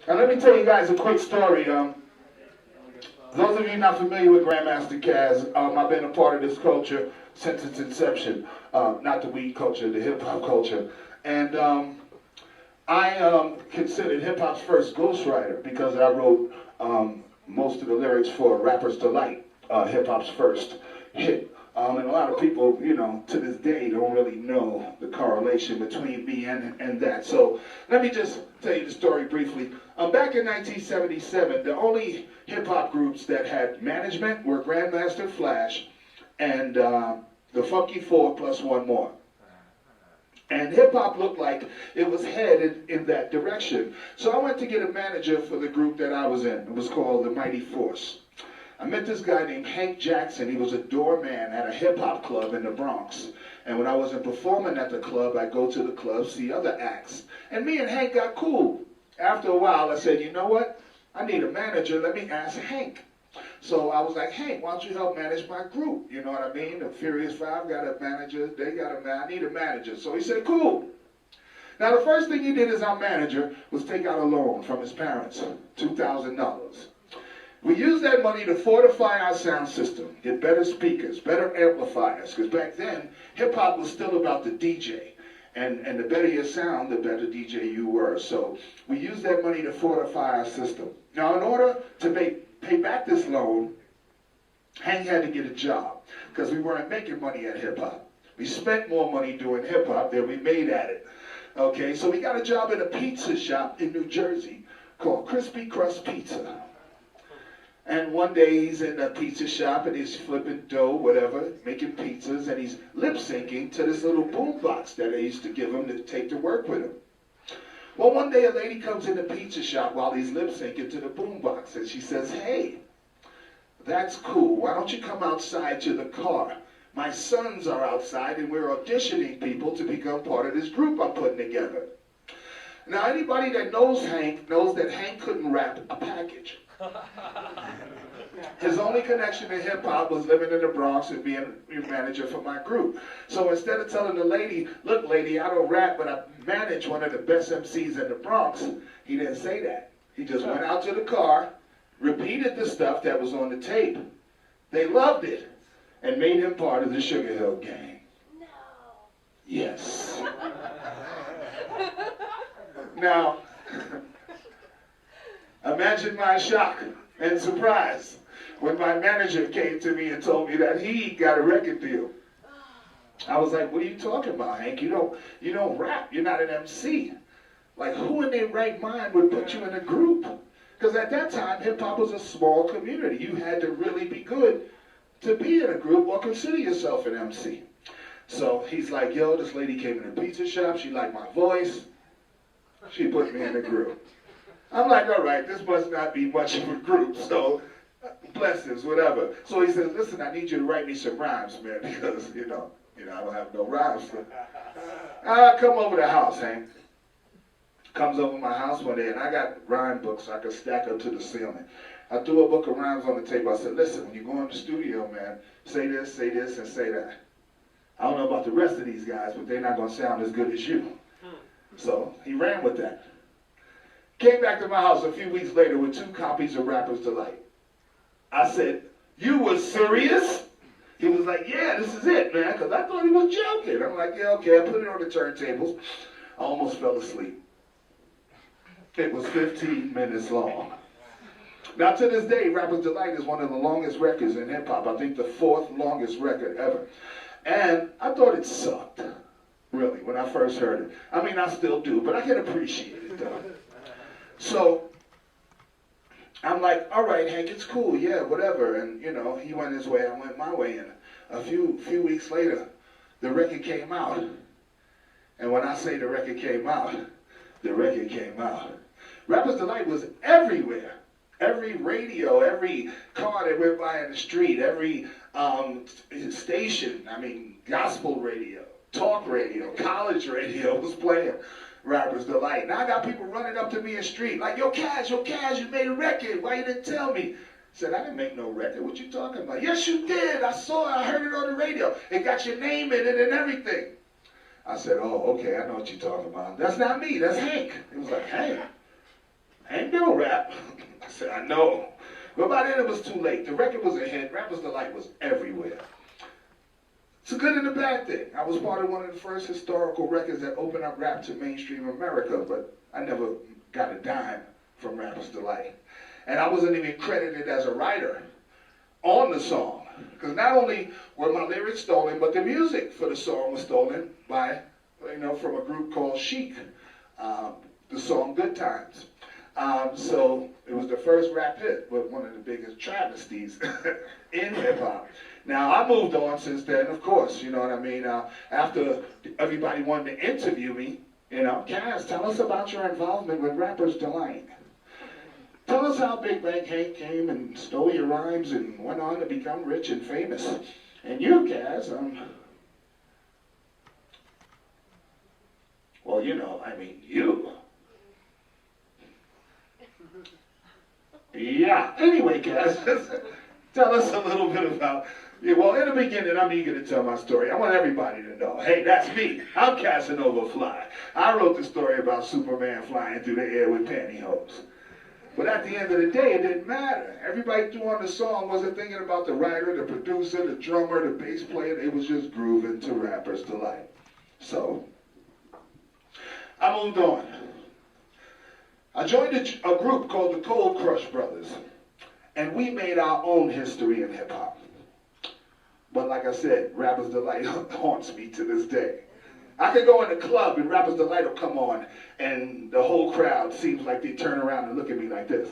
Now let me tell you guys a quick story. Those of you not familiar with Grandmaster Caz, I've been a part of this culture since its inception. Not the weed culture, the hip hop culture. And I considered hip hop's first ghostwriter because I wrote most of the lyrics for Rapper's Delight, hip hop's first hit. And a lot of people, you know, to this day don't really know the correlation between me and that. So let me just tell you the story briefly. Back in 1977, the only hip-hop groups that had management were Grandmaster Flash and the Funky Four plus one more. And hip-hop looked like it was headed in that direction. So I went to get a manager for the group that I was in. It was called the Mighty Force. I met this guy named Hank Jackson. He was a doorman at a hip-hop club in the Bronx. And when I wasn't performing at the club, I'd go to the club, see other acts. And me and Hank got cool. After a while, I said, you know what? I need a manager. Let me ask Hank. So I was like, Hank, why don't you help manage my group? You know what I mean? The Furious Five got a manager. They got a man. I need a manager. So he said, cool. Now, the first thing he did as our manager was take out a loan from his parents, $2,000. We used that money to fortify our sound system, get better speakers, better amplifiers, because back then, hip-hop was still about the DJ. And the better your sound, the better DJ you were. So we used that money to fortify our system. Now, in order to pay back this loan, Hank had to get a job, because we weren't making money at hip-hop. We spent more money doing hip-hop than we made at it. Okay, so we got a job in a pizza shop in New Jersey called Crispy Crust Pizza. And one day he's in a pizza shop and he's flipping dough, whatever, making pizzas, and he's lip syncing to this little boom box that I used to give him to take to work with him. Well, one day a lady comes in the pizza shop while he's lip syncing to the boom box, and she says, hey, that's cool. Why don't you come outside to the car? My sons are outside and we're auditioning people to become part of this group I'm putting together. Now, anybody that knows Hank knows that Hank couldn't wrap a package. His only connection to hip-hop was living in the Bronx and being a manager for my group. So instead of telling the lady, look, lady, I don't rap, but I manage one of the best MCs in the Bronx, he didn't say that. He just went out to the car, repeated the stuff that was on the tape. They loved it and made him part of the Sugar Hill Gang. No. Yes. Now, imagine my shock and surprise when my manager came to me and told me that he got a record deal. I was like, what are you talking about, Hank? You don't rap. You're not an MC. Like, who in their right mind would put you in a group? Because at that time, hip-hop was a small community. You had to really be good to be in a group or consider yourself an MC. So he's like, yo, this lady came in the pizza shop. She liked my voice. She put me in a group. I'm like, all right, this must not be much of a group, so blessings, whatever. So he says, listen, I need you to write me some rhymes, man, because, you know, I don't have no rhymes. Come over to the house, Hank. Comes over my house one day, and I got rhyme books I could stack up to the ceiling. I threw a book of rhymes on the table. I said, listen, when you go in the studio, man, say this, and say that. I don't know about the rest of these guys, but they're not going to sound as good as you. So he ran with that. Came back to my house a few weeks later with 2 copies of Rapper's Delight. I said, you were serious? He was like, yeah, this is it, man, because I thought he was joking. I'm like, yeah, okay. I put it on the turntables. I almost fell asleep. It was 15 minutes long. Now, to this day, Rapper's Delight is one of the longest records in hip-hop. I think the 4th longest record ever. And I thought it sucked, really, when I first heard it. I mean, I still do, but I can appreciate it, though. So I'm like, all right, Hank, it's cool, yeah, whatever. And, you know, he went his way, I went my way. And a few weeks later, the record came out. And when I say the record came out, the record came out. Rapper's Delight was everywhere. Every radio, every car that went by in the street, every station, I mean, gospel radio, talk radio, college radio was playing Rapper's Delight. Now I got people running up to me in the street like, yo, Cash, you made a record. Why you didn't tell me? I said, I didn't make no record. What you talking about? Yes, you did. I saw it. I heard it on the radio. It got your name in it and everything. I said, oh, okay, I know what you're talking about. That's not me. That's Hank. It was like, Hank. I ain't gonna rap. I said, I know. But by then it was too late. The record was a hit. Rapper's Delight was everywhere. It's a good and a bad thing. I was part of one of the first historical records that opened up rap to mainstream America, but I never got a dime from Rapper's Delight. And I wasn't even credited as a writer on the song. Because not only were my lyrics stolen, but the music for the song was stolen by, from a group called Chic. The song Good Times. So it was the first rap hit, but one of the biggest travesties in hip hop. Now I moved on since then, of course, you know what I mean? After everybody wanted to interview me, Cass, tell us about your involvement with Rapper's Delight. Tell us how Big Bang Hank came and stole your rhymes and went on to become rich and famous. And you, Cass, well, you. Yeah, anyway, Cass, tell us a little bit about, well, in the beginning, I'm eager to tell my story. I want everybody to know, hey, that's me. I'm Casanova Fly. I wrote the story about Superman flying through the air with pantyhose. But at the end of the day, it didn't matter. Everybody doing the song wasn't thinking about the writer, the producer, the drummer, the bass player. They was just grooving to Rapper's Delight. So, I moved on. I joined a group called the Cold Crush Brothers, and we made our own history in hip-hop. But like I said, Rapper's Delight haunts me to this day. I could go in a club and Rapper's Delight will come on, and the whole crowd seems like they turn around and look at me like this.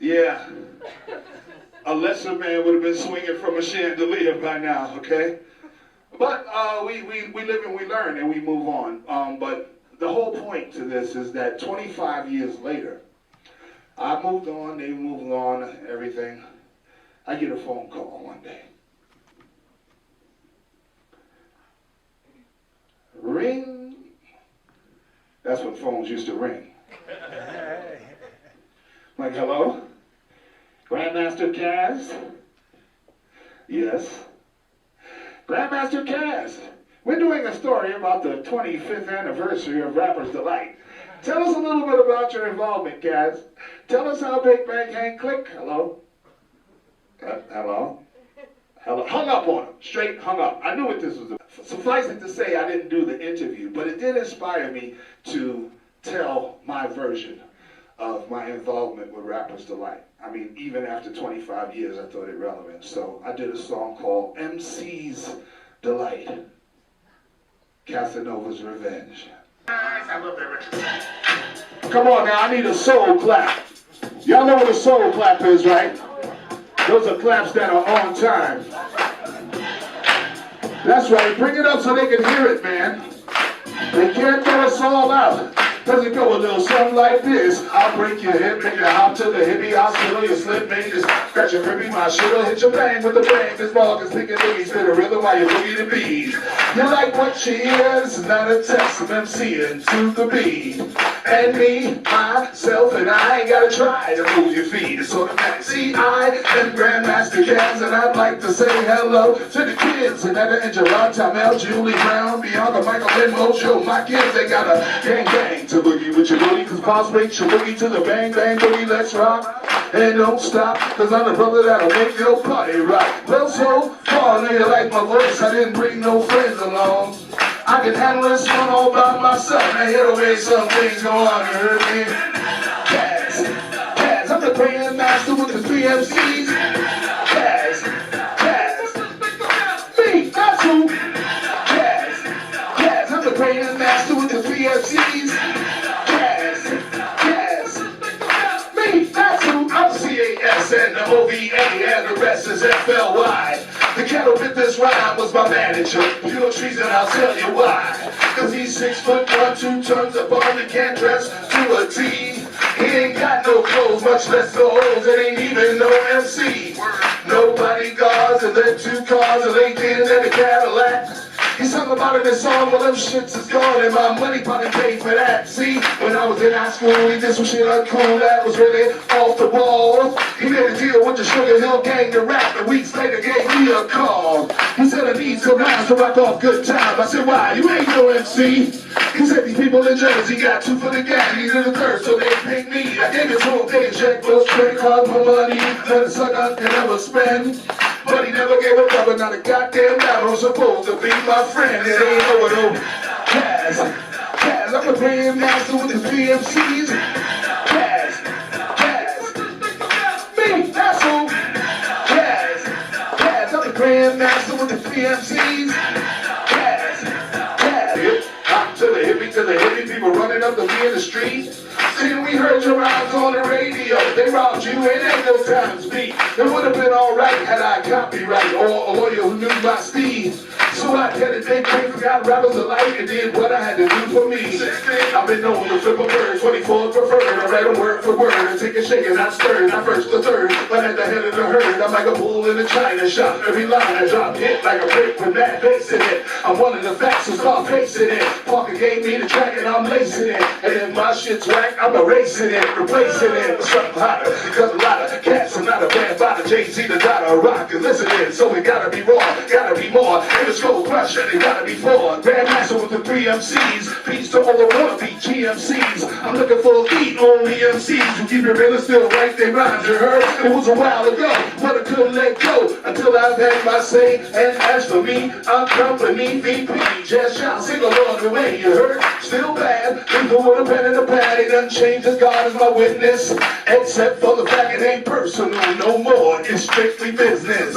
Yeah. A lesser man would have been swinging from a chandelier by now, okay? But we live and we learn and we move on. But the whole point to this is that 25 years later, I moved on, they moved on, everything. I get a phone call one day. Ring. That's when phones used to ring. Like, hello? Grandmaster Cass? Yes. Grandmaster Cass, we're doing a story about the 25th anniversary of Rapper's Delight. Tell us a little bit about your involvement, Cass. Tell us how Big Bang Hank clicked. Hello? Hello? Hello? Hung up on him. Straight hung up. I knew what this was about. Suffice it to say, I didn't do the interview, but it did inspire me to tell my version of my involvement with Rapper's Delight. I mean, even after 25 years, I thought it relevant. So I did a song called MC's Delight, Casanova's Revenge. I love that record. Come on now, I need a soul clap. Y'all know what a soul clap is, right? Those are claps that are on time. That's right, bring it up so they can hear it, man. They can't get us all out. Does it go a little something like this? I'll break your hip, make you hop to the hippie, I'll fill your slip, make you scratch your rippy, my shit'll hit your bang with the bang. This ball can stick a diggy, spit a rhythm while you boogie the beat. You like what you hear? This is not a test of MCing to the beat. And me, myself, and I ain't gotta try to move your feet. It's automatic. See, I am Grandmaster Cass, and I'd like to say hello to the kids. And Etta and Gerard, Tamel, Julie Brown, Bianca, Michael, and Mojo. My kids, they got a gang bang to boogie with your booty, cause Paul's break your boogie to the bang bang boogie. Let's rock and don't stop, cause I'm the brother that'll make your party rock. Well, so far, now you like my voice, I didn't bring no friends along. I can handle this one all by myself. Now hear the way some things go on, you heard me? Cass, I'm the grand master with the 3 MCs. Cass, me, that's who. Cass, I'm the grand master with the 3 MCs. Cass, me, that's who. I'm CAS and the OVA and the rest is FLY. The kettle bit this rhyme was my manager. Pure treason, I'll tell you why. Cause he's 6'1", 2 tons of bone and can't dress to a T. He ain't got no clothes, much less no hoes, it ain't even no MC. No bodyguards, and then 2 cars, a Lincoln and a Cadillac. He sung about it in his song, well them shits is gone and my money probably paid for that. See, when I was in high school, he did some shit uncool that was really off the wall. He made a deal with the Sugar Hill Gang to rap, and weeks later gave me a call. He said I need some rhymes to rock off good time. I said, why? You ain't no MC. He said these people in Jersey got 2 for the gang, he's in the third, so they pay me. I gave it to him, paycheck, those credit card, my money, that a sucker can never spend. But he never gave a rubber, not a goddamn dollar. I'm supposed to be my friend. It ain't over no Kaz. I'm a grandmaster with the PMCs. Kaz. Me, that's who. Kaz. I'm a grandmaster with the PMCs. Kaz. Hop to the hippie, people running up to me in the street. See, we heard your rhymes on the radio. They robbed you, it ain't no time to speak. It would have been alright had I copyright or a lawyer who knew my speed. So I had a day break, forgot rappers alike, and did what I had to do for me. I've been known to flip a bird, 24 preferred. I write them word for word, and take a shake and not stir. Not first to third, but at the head of the herd. I'm like a bull in a china shop. Every line I drop hit like a brick with that bass in it. I'm one of the fastest, start pacing it. Parker gave me the track and I'm lacing it. And if my shit's whack, I'm erasing it, replacing it with something hotter. Because a lot of cats are not a band by the Jay-Z, the daughter of rock and listening. So it gotta be raw, gotta be more. If it's cold question, it gotta be four. Grandmaster with the 3 MCs. Peace to all the wannabe GMCs. I'm looking for elite only MCs who keep it real and still write their rhymes. You heard? It was a while ago, but I couldn't let go until I've had my say. And as for me, I'm company VP. Just shout, sing along the way. You heard? Still bad. People with a pen and a pad, it doesn't change as God is my witness. Except for the fact it ain't personal no more. It's strictly business.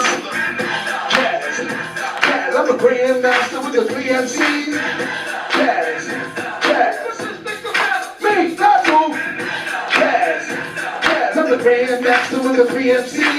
Kaz, I'm a grandmaster with the 3 MCs. Kaz, me, that's who. Kaz, I'm the grandmaster with the 3 MCs.